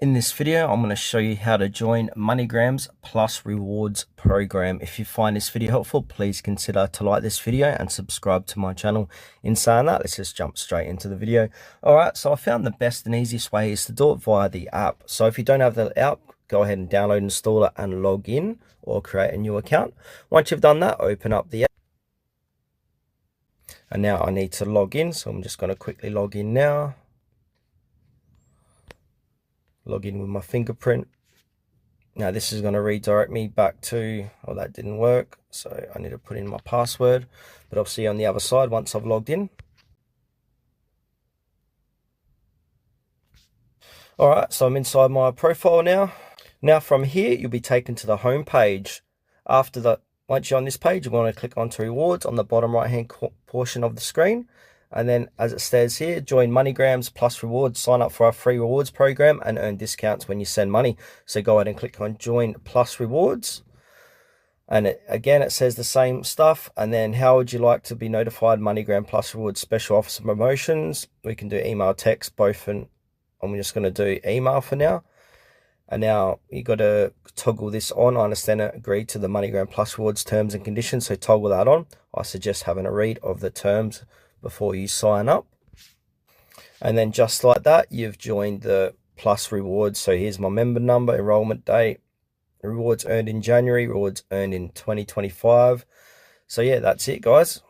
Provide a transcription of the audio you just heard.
In this video, I'm going to show you how to join Moneygram's Plus Rewards program. If you find this video helpful, please consider to like this video and subscribe to my channel. In saying that, let's just jump straight into the video. Alright, so I found the best and easiest way is to do it via the app. So if you don't have the app, go ahead and download, install it and log in or create a new account. Once you've done that, open up the app. And now I need to log in, so I'm just going to quickly log in now. Log in with my fingerprint. Now this is going to redirect me back to, oh, that didn't work, so I need to put in my password, but I'll see you on the other side once I've logged in. Alright, so I'm inside my profile now. Now from here, you'll be taken to the home page. Once you're on this page, you want to click onto rewards on the bottom right hand portion of the screen. And then, as it says here, join Moneygrams Plus Rewards. Sign up for our free rewards program and earn discounts when you send money. So go ahead and click on Join Plus Rewards. And again, it says the same stuff. And then, how would you like to be notified? Moneygram Plus Rewards special offers and promotions. We can do email, text, both. And I'm just going to do email for now. And now you got to toggle this on. I understand it. Agree to the Moneygram Plus Rewards terms and conditions. So toggle that on. I suggest having a read of the terms before you sign up. And then just like that, you've joined the Plus Rewards. So here's my member number, enrollment date, rewards earned in January, rewards earned in 2025. So yeah, that's it, guys.